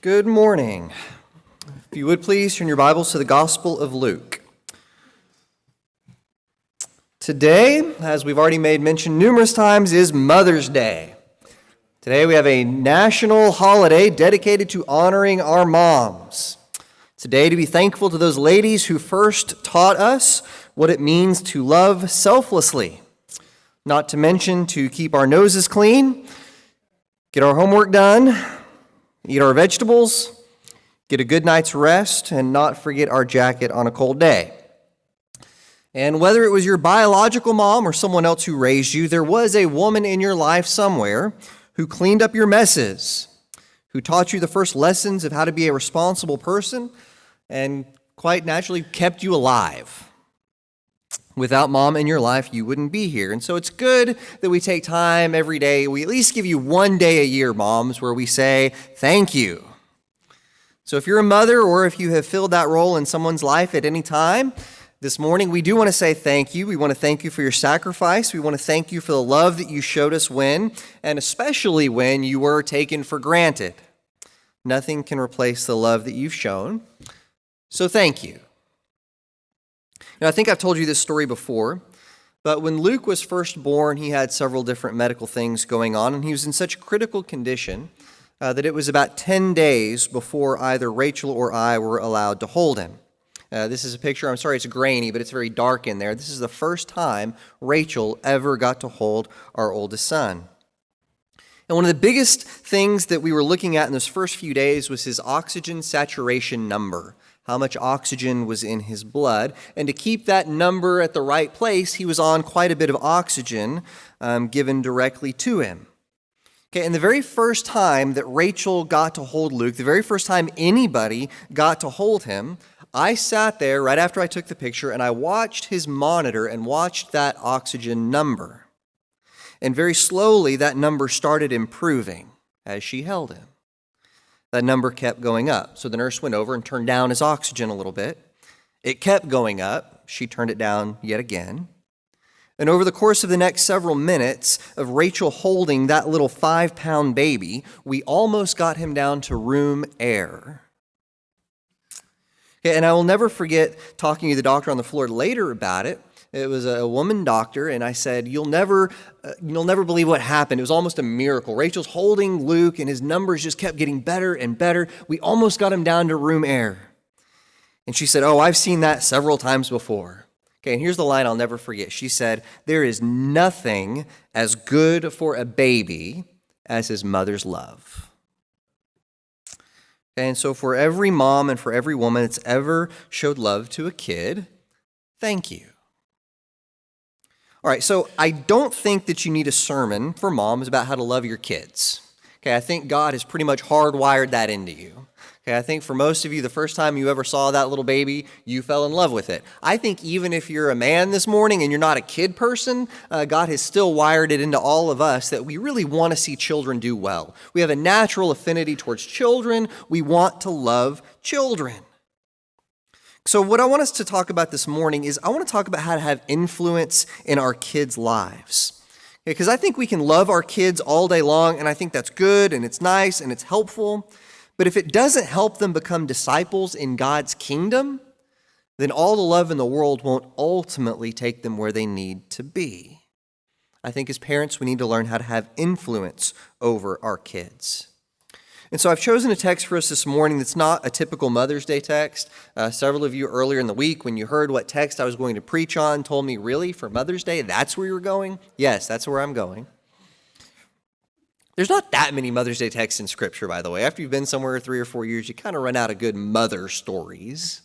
Good morning. If you would please turn your Bibles to the Gospel of Luke. Today, as we've already made mention numerous times, is Mother's Day. Today we have a national holiday dedicated to honoring our moms. Today to be thankful to those ladies who first taught us what it means to love selflessly. Not to mention to keep our noses clean, get our homework done, eat our vegetables, get a good night's rest, and not forget our jacket on a cold day. And whether it was your biological mom or someone else who raised you, there was a woman in your life somewhere who cleaned up your messes, who taught you the first lessons of how to be a responsible person, and quite naturally kept you alive. Without mom in your life, you wouldn't be here. And so it's good that we take time every day. We at least give you one day a year, moms, where we say, thank you. So if you're a mother or if you have filled that role in someone's life at any time, this morning we do want to say thank you. We want to thank you for your sacrifice. We want to thank you for the love that you showed us when, and especially when you were taken for granted. Nothing can replace the love that you've shown. So thank you. Now, I think I've told you this story before, but when Luke was first born, he had several different medical things going on, and he was in such critical condition that it was about 10 days before either Rachel or I were allowed to hold him. This is a picture, I'm sorry it's grainy, but it's very dark in there. This is the first time Rachel ever got to hold our oldest son. And one of the biggest things that we were looking at in those first few days was his oxygen saturation number, how much oxygen was in his blood. And to keep that number at the right place, he was on quite a bit of oxygen given directly to him. Okay, and the very first time that Rachel got to hold Luke, the very first time anybody got to hold him, I sat there right after I took the picture and I watched his monitor and watched that oxygen number. And very slowly that number started improving as she held him. That number kept going up. So the nurse went over and turned down his oxygen a little bit. It kept going up. She turned it down yet again. And over the course of the next several minutes of Rachel holding that little 5-pound baby, we almost got him down to room air. Okay, and I will never forget talking to the doctor on the floor later about it. It was a woman doctor, and I said, you'll never believe what happened. It was almost a miracle. Rachel's holding Luke, and his numbers just kept getting better and better. We almost got him down to room air. And she said, I've seen that several times before. Okay, and here's the line I'll never forget. She said, there is nothing as good for a baby as his mother's love. And so for every mom and for every woman that's ever showed love to a kid, thank you. All right, so I don't think that you need a sermon for moms about how to love your kids. Okay, I think God has pretty much hardwired that into you. Okay, I think for most of you, the first time you ever saw that little baby, you fell in love with it. I think even if you're a man this morning and you're not a kid person, God has still wired it into all of us that we really want to see children do well. We have a natural affinity towards children. We want to love children. So what I want us to talk about this morning is I want to talk about how to have influence in our kids' lives. Because I think we can love our kids all day long, and I think that's good, and it's nice, and it's helpful. But if it doesn't help them become disciples in God's kingdom, then all the love in the world won't ultimately take them where they need to be. I think as parents, we need to learn how to have influence over our kids. And so I've chosen a text for us this morning that's not a typical Mother's Day text. Several of you earlier in the week, when you heard what text I was going to preach on, told me, really, for Mother's Day, that's where you were going? Yes, that's where I'm going. There's not that many Mother's Day texts in Scripture, by the way. After you've been somewhere 3 or 4 years, you kind of run out of good mother stories.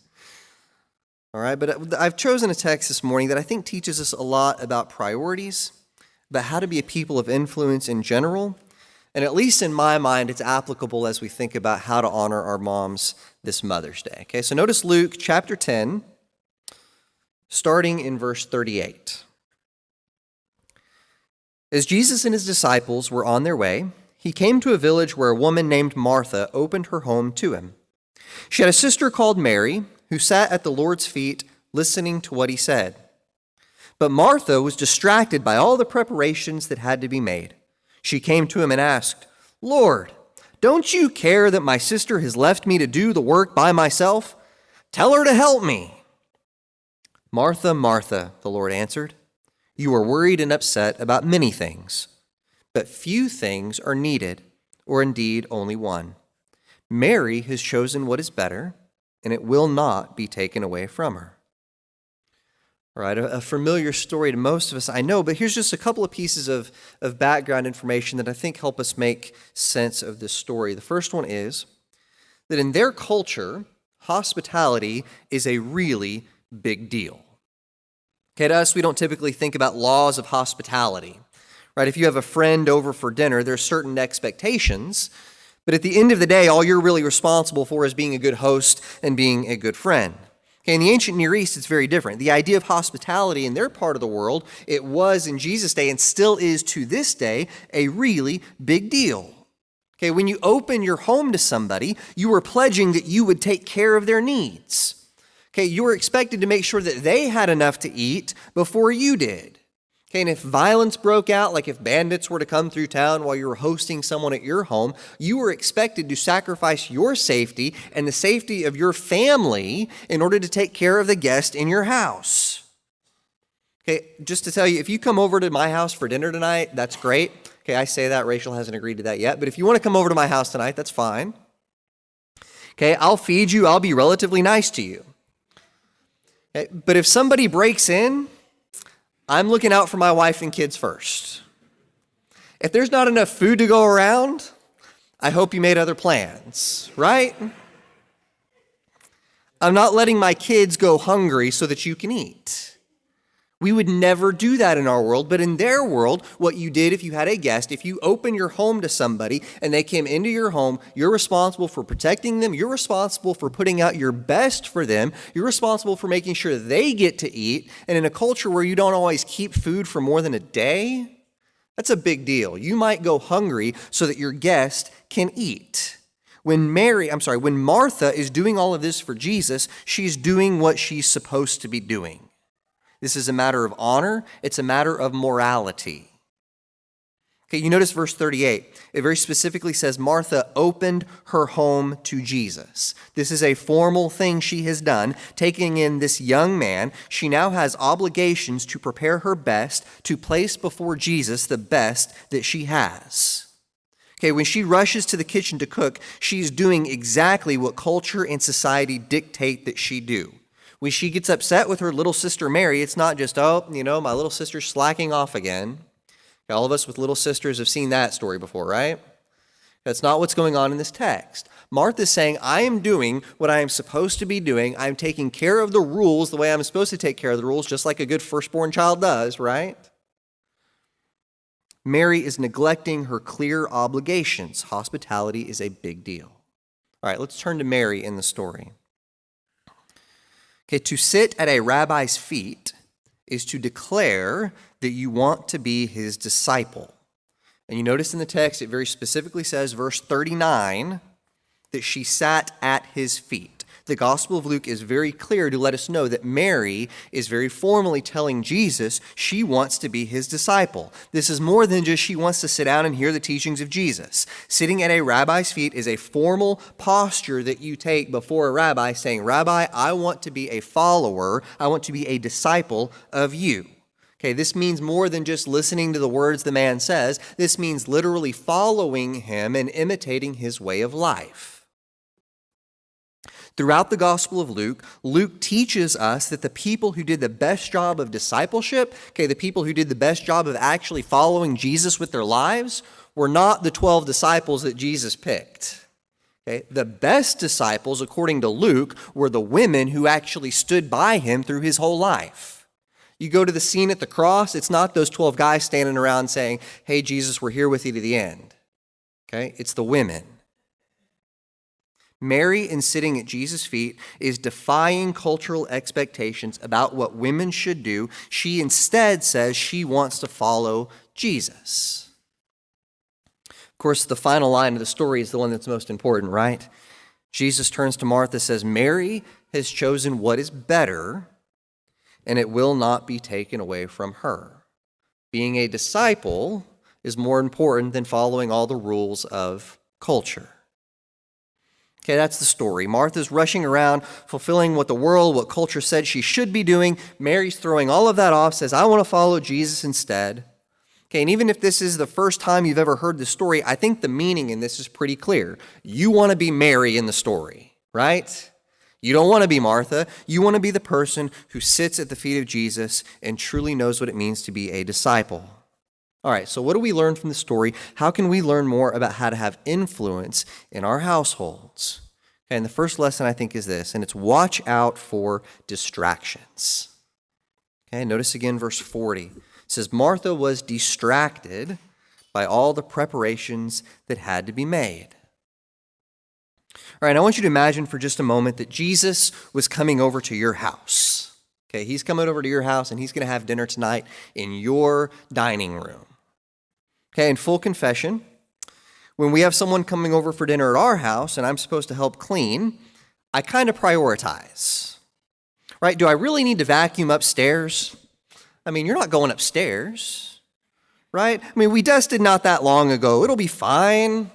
All right, but I've chosen a text this morning that I think teaches us a lot about priorities, about how to be a people of influence in general. And at least in my mind, it's applicable as we think about how to honor our moms this Mother's Day. Okay, so notice Luke chapter 10, starting in verse 38. As Jesus and his disciples were on their way, he came to a village where a woman named Martha opened her home to him. She had a sister called Mary, who sat at the Lord's feet listening to what he said. But Martha was distracted by all the preparations that had to be made. She came to him and asked, "Lord, Don't you care that my sister has left me to do the work by myself? Tell her to help me." "Martha, Martha," the Lord answered, "you are worried and upset about many things, but few things are needed, or indeed only one. Mary has chosen what is better, and it will not be taken away from her." All right, a familiar story to most of us, I know, but here's just a couple of pieces of background information that I think help us make sense of this story. The first one is that in their culture, hospitality is a really big deal. Okay, to us, we don't typically think about laws of hospitality, right? If you have a friend over for dinner, there's certain expectations, but at the end of the day, all you're really responsible for is being a good host and being a good friend. Okay, in the ancient Near East, it's very different. The idea of hospitality in their part of the world, it was in Jesus' day and still is to this day a really big deal. Okay, when you open your home to somebody, you are pledging that you would take care of their needs. Okay, you were expected to make sure that they had enough to eat before you did. Okay, and if violence broke out, like if bandits were to come through town while you were hosting someone at your home, you were expected to sacrifice your safety and the safety of your family in order to take care of the guest in your house. Okay, just to tell you, if you come over to my house for dinner tonight, that's great. Okay, I say that, Rachel hasn't agreed to that yet, but if you want to come over to my house tonight, that's fine. Okay, I'll feed you, I'll be relatively nice to you. Okay, but if somebody breaks in, I'm looking out for my wife and kids first. If there's not enough food to go around, I hope you made other plans, right? I'm not letting my kids go hungry so that you can eat. We would never do that in our world, but in their world, what you did if you had a guest, if you open your home to somebody and they came into your home, you're responsible for protecting them, you're responsible for putting out your best for them, you're responsible for making sure they get to eat, and in a culture where you don't always keep food for more than a day, that's a big deal. You might go hungry so that your guest can eat. When Martha is doing all of this for Jesus, she's doing what she's supposed to be doing. This is a matter of honor. It's a matter of morality. Okay, you notice verse 38. It very specifically says Martha opened her home to Jesus. This is a formal thing she has done. Taking in this young man, she now has obligations to prepare her best to place before Jesus the best that she has. Okay, when she rushes to the kitchen to cook, she's doing exactly what culture and society dictate that she do. When she gets upset with her little sister Mary, it's not just, my little sister's slacking off again. All of us with little sisters have seen that story before, right? That's not what's going on in this text. Martha's saying, I am doing what I am supposed to be doing. I'm taking care of the rules the way I'm supposed to take care of the rules, just like a good firstborn child does, right? Mary is neglecting her clear obligations. Hospitality is a big deal. All right, let's turn to Mary in the story. Okay, to sit at a rabbi's feet is to declare that you want to be his disciple. And you notice in the text, it very specifically says, verse 39, that she sat at his feet. The Gospel of Luke is very clear to let us know that Mary is very formally telling Jesus she wants to be his disciple. This is more than just she wants to sit down and hear the teachings of Jesus. Sitting at a rabbi's feet is a formal posture that you take before a rabbi saying, Rabbi, I want to be a follower. I want to be a disciple of you. Okay, this means more than just listening to the words the man says. This means literally following him and imitating his way of life. Throughout the Gospel of Luke, Luke teaches us that the people who did the best job of discipleship, the people who did the best job of actually following Jesus with their lives, were not the 12 disciples that Jesus picked. The best disciples, according to Luke, were the women who actually stood by him through his whole life. You go to the scene at the cross, it's not those 12 guys standing around saying, hey, Jesus, we're here with you to the end. It's the women. Mary, in sitting at Jesus' feet, is defying cultural expectations about what women should do. She instead says she wants to follow Jesus. Of course, the final line of the story is the one that's most important, right? Jesus turns to Martha, says, Mary has chosen what is better, and it will not be taken away from her. Being a disciple is more important than following all the rules of culture. Okay, that's the story. Martha's rushing around, fulfilling what the world, what culture said she should be doing. Mary's throwing all of that off, says, I want to follow Jesus instead. Okay, and even if this is the first time you've ever heard the story, I think the meaning in this is pretty clear. You want to be Mary in the story, right? You don't want to be Martha. You want to be the person who sits at the feet of Jesus and truly knows what it means to be a disciple. All right, so what do we learn from the story? How can we learn more about how to have influence in our households? And the first lesson, I think, is this, and it's watch out for distractions. Okay, notice again verse 40. It says, Martha was distracted by all the preparations that had to be made. All right, I want you to imagine for just a moment that Jesus was coming over to your house. Okay, he's coming over to your house, and he's going to have dinner tonight in your dining room. Okay, in full confession, when we have someone coming over for dinner at our house and I'm supposed to help clean, I kind of prioritize, right? Do I really need to vacuum upstairs? I mean, you're not going upstairs, right? I mean, we dusted not that long ago. It'll be fine.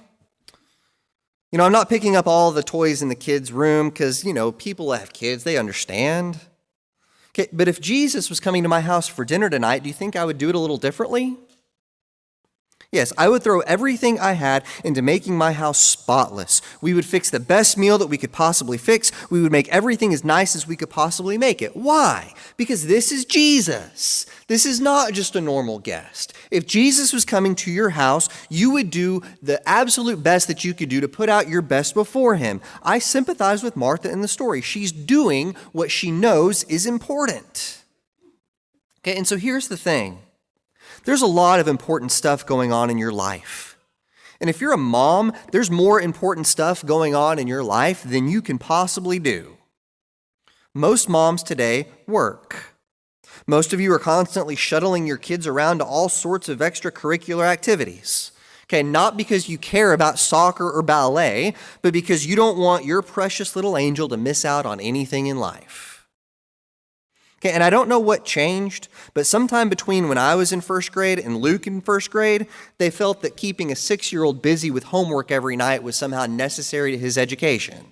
You know, I'm not picking up all the toys in the kids' room because, people that have kids, they understand. Okay, but if Jesus was coming to my house for dinner tonight, do you think I would do it a little differently? Yes, I would throw everything I had into making my house spotless. We would fix the best meal that we could possibly fix. We would make everything as nice as we could possibly make it. Why? Because this is Jesus. This is not just a normal guest. If Jesus was coming to your house, you would do the absolute best that you could do to put out your best before him. I sympathize with Martha in the story. She's doing what she knows is important. Okay, and so here's the thing. There's a lot of important stuff going on in your life. And if you're a mom, there's more important stuff going on in your life than you can possibly do. Most moms today work. Most of you are constantly shuttling your kids around to all sorts of extracurricular activities. Okay, not because you care about soccer or ballet, but because you don't want your precious little angel to miss out on anything in life. Okay, and I don't know what changed, but sometime between when I was in first grade and Luke in first grade, they felt that keeping a 6-year-old busy with homework every night was somehow necessary to his education.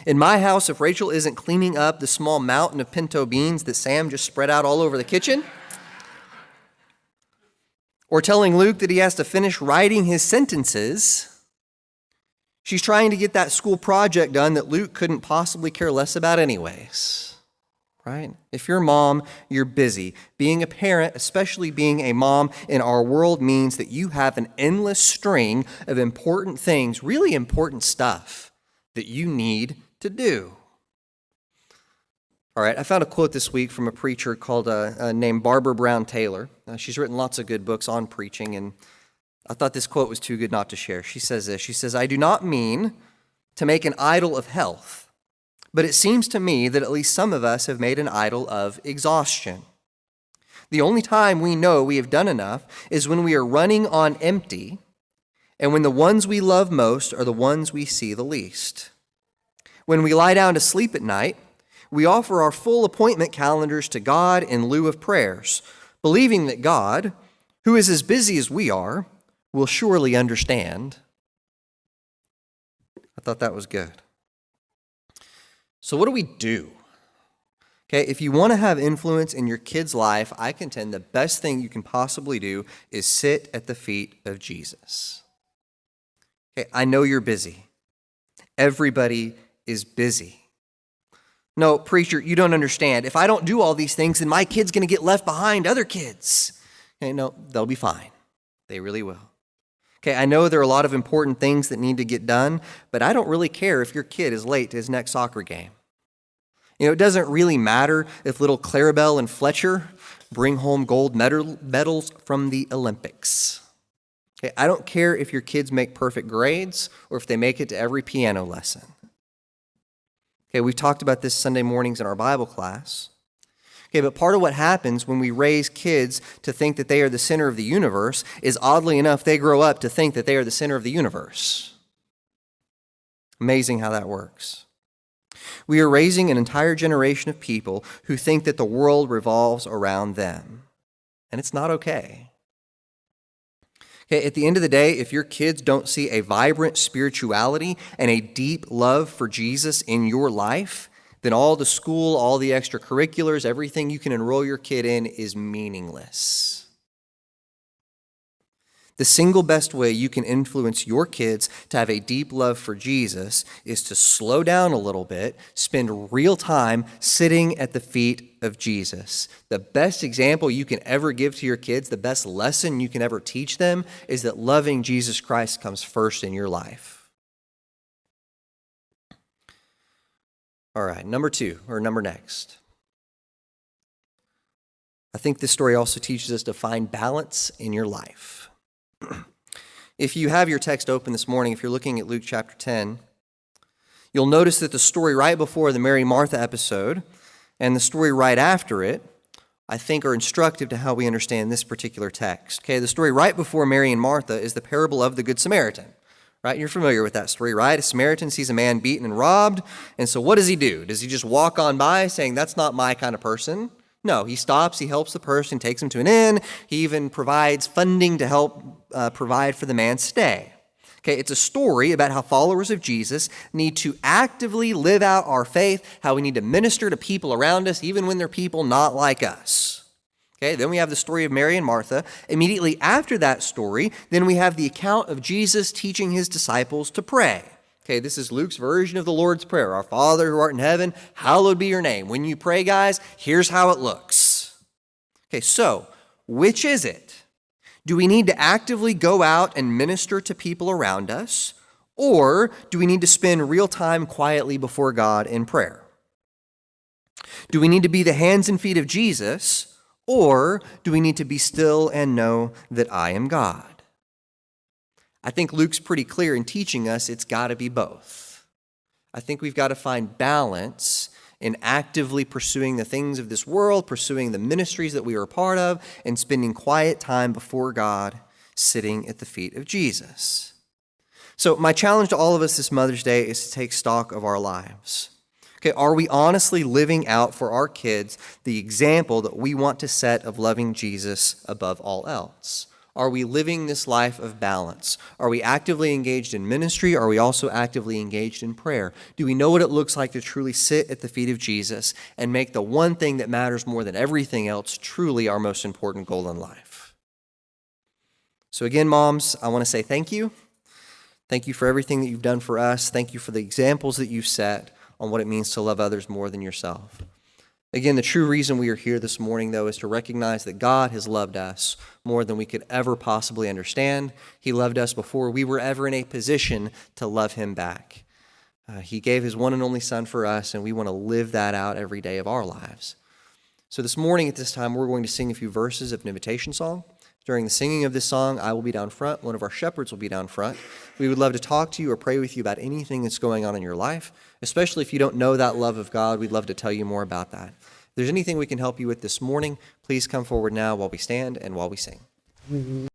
In my house, if Rachel isn't cleaning up the small mountain of pinto beans that Sam just spread out all over the kitchen, or telling Luke that he has to finish writing his sentences, she's trying to get that school project done that Luke couldn't possibly care less about anyways, right? If you're a mom, you're busy. Being a parent, especially being a mom in our world, means that you have an endless string of important things, really important stuff that you need to do. All right, I found a quote this week from a preacher named Barbara Brown Taylor. She's written lots of good books on preaching, and I thought this quote was too good not to share. She says this. She says, I do not mean to make an idol of health, but it seems to me that at least some of us have made an idol of exhaustion. The only time we know we have done enough is when we are running on empty and when the ones we love most are the ones we see the least. When we lie down to sleep at night, we offer our full appointment calendars to God in lieu of prayers, believing that God, who is as busy as we are, will surely understand. I thought that was good. So what do we do? Okay, if you want to have influence in your kid's life, I contend the best thing you can possibly do is sit at the feet of Jesus. Okay, I know you're busy. Everybody is busy. No, preacher, you don't understand. If I don't do all these things, then my kid's going to get left behind other kids. Okay, no, they'll be fine. They really will. Okay, I know there are a lot of important things that need to get done, but I don't really care if your kid is late to his next soccer game. It doesn't really matter if little Clarabelle and Fletcher bring home gold medals from the Olympics. Okay, I don't care if your kids make perfect grades or if they make it to every piano lesson. Okay, we've talked about this Sunday mornings in our Bible class. Okay, but part of what happens when we raise kids to think that they are the center of the universe is, oddly enough, they grow up to think that they are the center of the universe. Amazing how that works. We are raising an entire generation of people who think that the world revolves around them, and it's not okay. Okay, at the end of the day, if your kids don't see a vibrant spirituality and a deep love for Jesus in your life, then all the school, all the extracurriculars, everything you can enroll your kid in is meaningless. The single best way you can influence your kids to have a deep love for Jesus is to slow down a little bit, spend real time sitting at the feet of Jesus. The best example you can ever give to your kids, the best lesson you can ever teach them, is that loving Jesus Christ comes first in your life. All right, number next. I think this story also teaches us to find balance in your life. If you have your text open this morning, if you're looking at Luke chapter 10, you'll notice that the story right before the Mary-Martha episode and the story right after it, I think, are instructive to how we understand this particular text. Okay, the story right before Mary and Martha is the parable of the Good Samaritan. Right? You're familiar with that story, right? A Samaritan sees a man beaten and robbed, and so what does he do? Does he just walk on by saying, that's not my kind of person? No, he stops, he helps the person, takes him to an inn. He even provides funding to help provide for the man's stay. Okay, it's a story about how followers of Jesus need to actively live out our faith, how we need to minister to people around us, even when they're people not like us. Okay, then we have the story of Mary and Martha. Immediately after that story, then we have the account of Jesus teaching his disciples to pray. Okay, this is Luke's version of the Lord's Prayer. Our Father who art in heaven, hallowed be your name. When you pray, guys, here's how it looks. Okay, so which is it? Do we need to actively go out and minister to people around us, or do we need to spend real time quietly before God in prayer? Do we need to be the hands and feet of Jesus, or do we need to be still and know that I am God? I think Luke's pretty clear in teaching us it's got to be both. I think we've got to find balance in actively pursuing the things of this world, pursuing the ministries that we are a part of, and spending quiet time before God, sitting at the feet of Jesus. So my challenge to all of us this Mother's Day is to take stock of our lives. Okay, are we honestly living out for our kids the example that we want to set of loving Jesus above all else? Are we living this life of balance? Are we actively engaged in ministry? Are we also actively engaged in prayer? Do we know what it looks like to truly sit at the feet of Jesus and make the one thing that matters more than everything else truly our most important goal in life? So again, moms, I want to say thank you. Thank you for everything that you've done for us. Thank you for the examples that you've set on what it means to love others more than yourself. Again, the true reason we are here this morning, though, is to recognize that God has loved us more than we could ever possibly understand. He loved us before we were ever in a position to love him back. He gave his one and only Son for us, and we want to live that out every day of our lives. So this morning at this time, we're going to sing a few verses of an invitation song. During the singing of this song, I will be down front. One of our shepherds will be down front. We would love to talk to you or pray with you about anything that's going on in your life, especially if you don't know that love of God. We'd love to tell you more about that. If there's anything we can help you with this morning, please come forward now while we stand and while we sing.